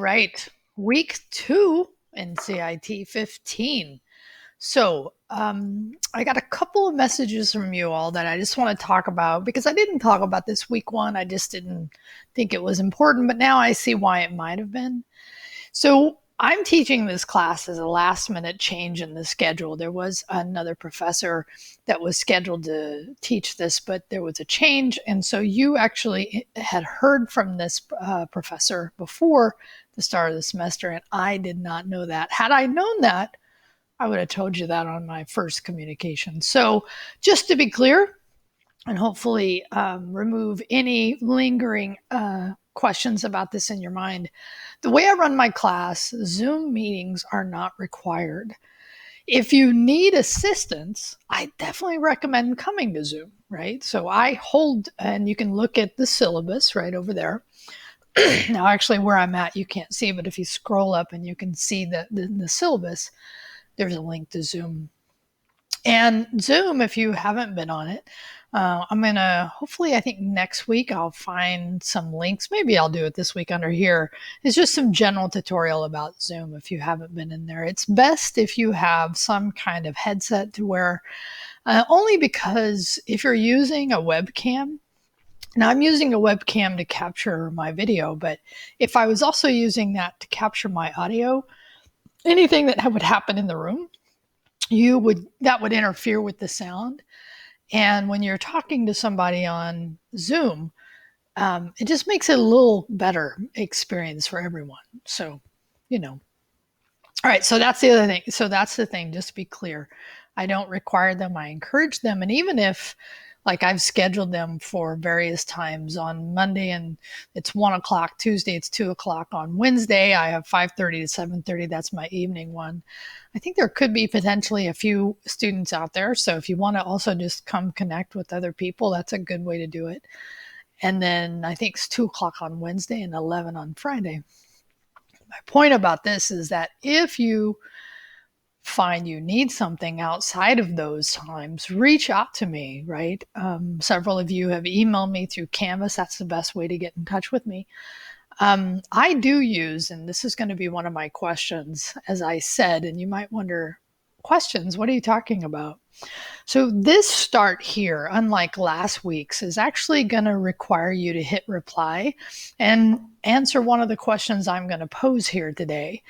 Right. Week 2 in CIT 15. I got a couple of messages from you all that I just want to talk about because I didn't talk about this week 1. I just didn't think it was important, but now I see why it might have been. So I'm teaching this class as a last minute change in the schedule. There was another professor that was scheduled to teach this, but there was a change. And so you actually had heard from this professor before the start of the semester, and I did not know that. Had I known that, I would have told you that on my first communication. So just to be clear, and hopefully remove any lingering questions about this in your mind. The way I run my class, Zoom meetings are not required. If you need assistance, I definitely recommend coming to Zoom, right? So I hold, and you can look at the syllabus right over there. Now, actually, where I'm at, you can't see, but if you scroll up and you can see the syllabus, there's a link to Zoom. And Zoom, if you haven't been on it, I'm going to hopefully, I think next week I'll find some links. Maybe I'll do it this week under here. It's just some general tutorial about Zoom if you haven't been in there. It's best if you have some kind of headset to wear, only because if you're using a webcam, now I'm using a webcam to capture my video, but if I was also using that to capture my audio, anything that would happen in the room, that would interfere with the sound. And when you're talking to somebody on Zoom, it just makes it a little better experience for everyone. So, all right. So that's the other thing. So that's the thing, just to be clear. I don't require them. I encourage them. And even if, like, I've scheduled them for various times on Monday and it's 1:00, Tuesday it's 2:00, on Wednesday I have 5:30 to 7:30. That's my evening one. I think there could be potentially a few students out there. So if you want to also just come connect with other people, that's a good way to do it. And then I think it's 2:00 on Wednesday and 11 on Friday. My point about this is that if you find you need something outside of those times, reach out to me, right? Several of you have emailed me through Canvas. That's the best way to get in touch with me. I do use, and this is going to be one of my questions, as I said, and you might wonder, questions, what are you talking about? So this start here, unlike last week's, is actually going to require you to hit reply and answer one of the questions I'm going to pose here today.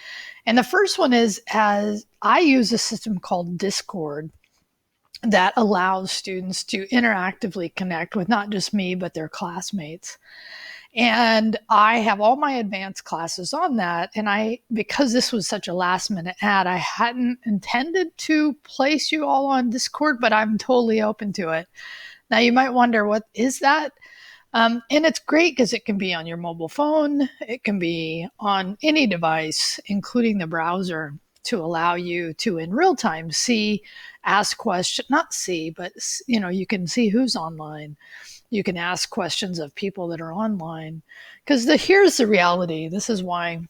And the first one is, as I use a system called Discord that allows students to interactively connect with not just me, but their classmates. And I have all my advanced classes on that. And because this was such a last minute ad, I hadn't intended to place you all on Discord, but I'm totally open to it. Now you might wonder, what is that? And it's great because it can be on your mobile phone. It can be on any device, including the browser, to allow you to, in real time, ask questions, not see, but, you can see who's online. You can ask questions of people that are online. Because here's the reality. This is why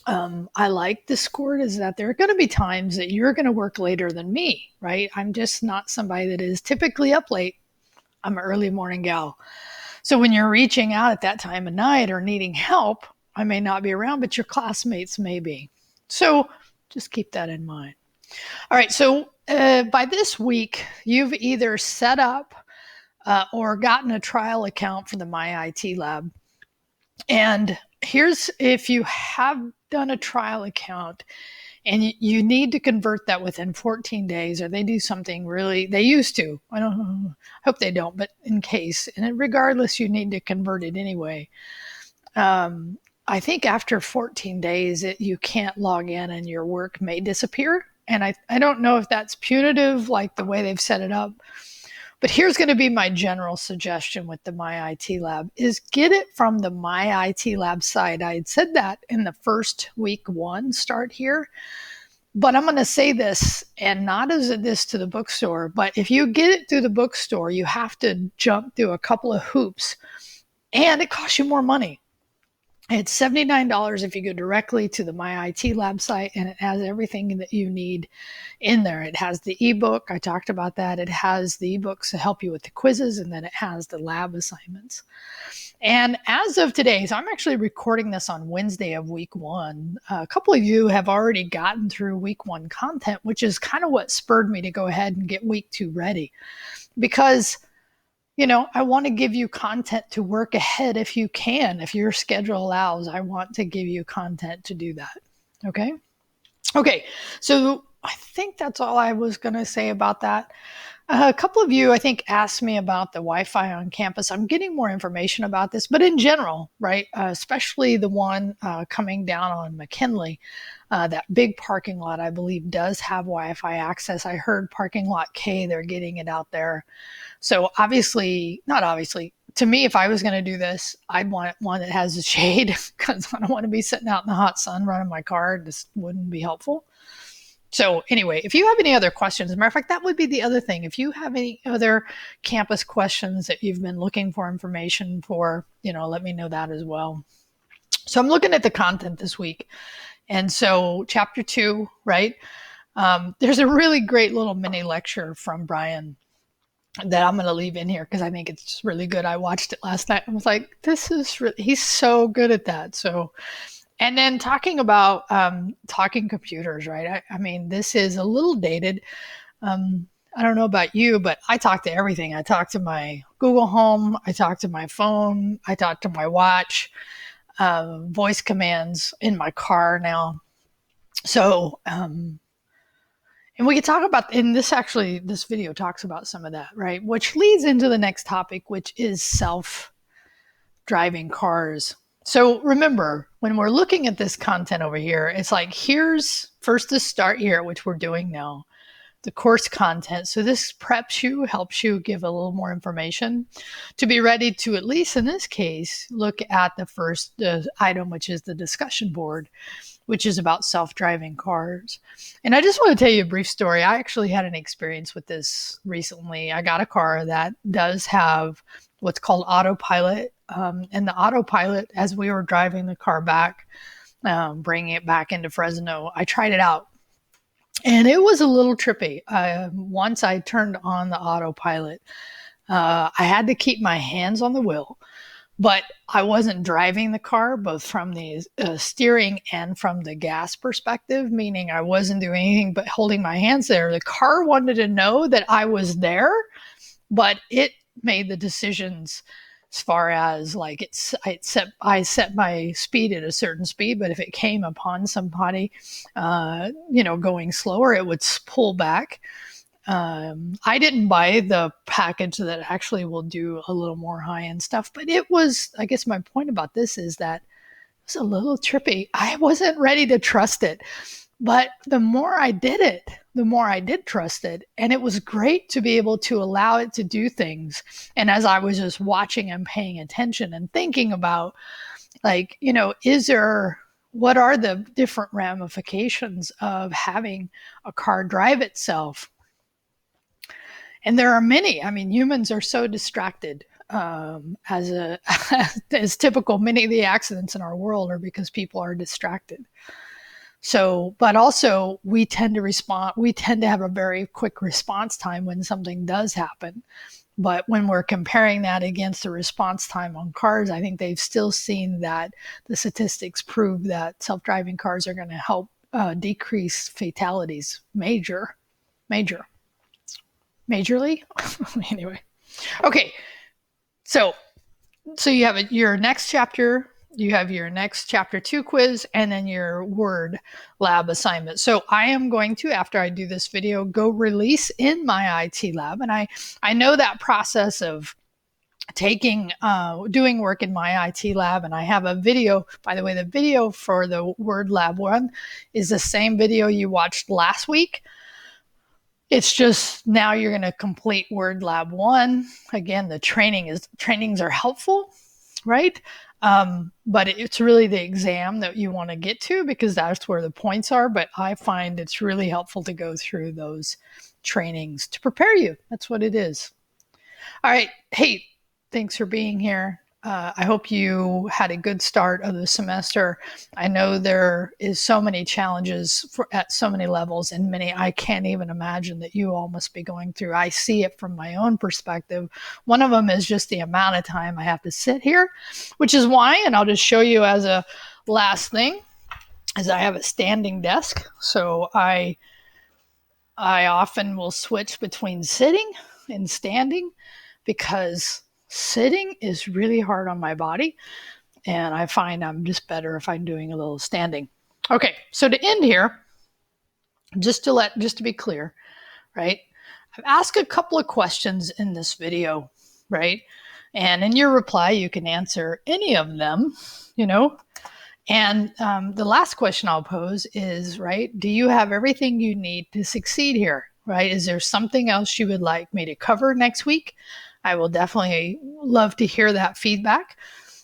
I like Discord, is that there are going to be times that you're going to work later than me, right? I'm just not somebody that is typically up late. I'm an early morning gal. So when you're reaching out at that time of night or needing help, I may not be around, but your classmates may be. So just keep that in mind. All right. So by this week, you've either set up or gotten a trial account for the MyIT Lab. And if you have done a trial account and you need to convert that within 14 days, or they do something they used to, I hope they don't, but in case, and regardless, you need to convert it anyway. I think after 14 days, you can't log in and your work may disappear. And I don't know if that's punitive, like the way they've set it up. But here's going to be my general suggestion with the MyIT Lab, is get it from the MyIT Lab site. I had said that in the first week 1 start here, but I'm going to say this, and not as this to the bookstore, but if you get it through the bookstore, you have to jump through a couple of hoops, and it costs you more money. It's $79 if you go directly to the MyIT Lab site, and it has everything that you need in there. It has the ebook. I talked about that. It has the ebooks to help you with the quizzes, and then it has the lab assignments. And as of today, so I'm actually recording this on Wednesday of week one. A couple of you have already gotten through week one content, which is kind of what spurred me to go ahead and get week two ready. Because, I want to give you content to work ahead if you can. If your schedule allows, I want to give you content to do that. Okay? Okay, so I think that's all I was going to say about that. A couple of you, I think, asked me about the Wi-Fi on campus. I'm getting more information about this, but in general, right, especially the one coming down on McKinley, that big parking lot, I believe, does have Wi-Fi access. I heard parking lot K, they're getting it out there. So not obviously, to me, if I was going to do this, I'd want one that has a shade because I don't want to be sitting out in the hot sun running my car. This wouldn't be helpful. So anyway, if you have any other questions, as a matter of fact, that would be the other thing. If you have any other campus questions that you've been looking for information for, let me know that as well. So I'm looking at the content this week. And so chapter 2, right? There's a really great little mini lecture from Brian that I'm going to leave in here because I think it's really good. I watched it last night. I was like, he's so good at that. So, and then talking about talking computers, right? I mean, this is a little dated. I don't know about you, but I talk to everything. I talk to my Google Home. I talk to my phone. I talk to my watch, voice commands in my car now. So, and we could talk about, and this video talks about some of that, right? Which leads into the next topic, which is self-driving cars. So remember, when we're looking at this content over here, it's like, here's first to start here, which we're doing now, the course content. So this preps you, helps you give a little more information to be ready to, at least in this case, look at the first item, which is the discussion board, which is about self-driving cars. And I just want to tell you a brief story. I actually had an experience with this recently. I got a car that does have what's called Autopilot. And the Autopilot, as we were driving the car back, bringing it back into Fresno, I tried it out. And it was a little trippy. Once I turned on the Autopilot, I had to keep my hands on the wheel. But I wasn't driving the car, both from the steering and from the gas perspective, meaning I wasn't doing anything but holding my hands there. The car wanted to know that I was there, but it made the decisions as far as like I set my speed at a certain speed, but if it came upon somebody, going slower, it would pull back. I didn't buy the package that actually will do a little more high-end stuff, but it was, I guess my point about this is that it was a little trippy. I wasn't ready to trust it, but the more I did it, the more I did trust it. And it was great to be able to allow it to do things. And as I was just watching and paying attention and thinking about, like, what are the different ramifications of having a car drive itself? And there are many. I mean, humans are so distracted. As typical, many of the accidents in our world are because people are distracted. So, but also we tend to respond. We tend to have a very quick response time when something does happen. But when we're comparing that against the response time on cars, I think they've still seen that the statistics prove that self-driving cars are going to help decrease fatalities majorly. Anyway, okay. So you have your next chapter. You have your next chapter 2 quiz and then your word lab assignment. So I am going to, after I do this video, go release in MyIT Lab. And I know that process of doing work in MyIT Lab. And I have a video, by the way, the video for the word lab 1 is the same video you watched last week. It's just now you're going to complete word lab 1. Again, the trainings are helpful, right? But it's really the exam that you want to get to because that's where the points are. But I find it's really helpful to go through those trainings to prepare you. That's what it is. All right. Hey, thanks for being here. I hope you had a good start of the semester. I know there is so many challenges at so many levels, and many I can't even imagine that you all must be going through. I see it from my own perspective. One of them is just the amount of time I have to sit here, which is why, and I'll just show you as a last thing, is I have a standing desk. So I often will switch between sitting and standing because sitting is really hard on my body. And I find I'm just better if I'm doing a little standing. Okay, so to end here, just to be clear, right? I've asked a couple of questions in this video, right? And in your reply, you can answer any of them, you know. And the last question I'll pose is, right, do you have everything you need to succeed here, right? Is there something else you would like me to cover next week? I will definitely love to hear that feedback.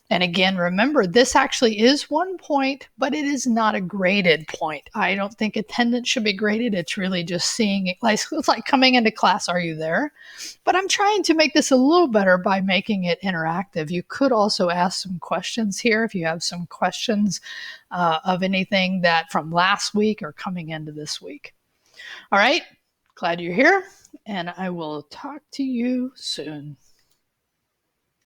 And again, remember, this actually is 1 point, but it is not a graded point. I don't think attendance should be graded. It's really just seeing it. It's like coming into class, are you there? But I'm trying to make this a little better by making it interactive. You could also ask some questions here if you have some questions of anything that from last week or coming into this week. All right, glad you're here, and I will talk to you soon.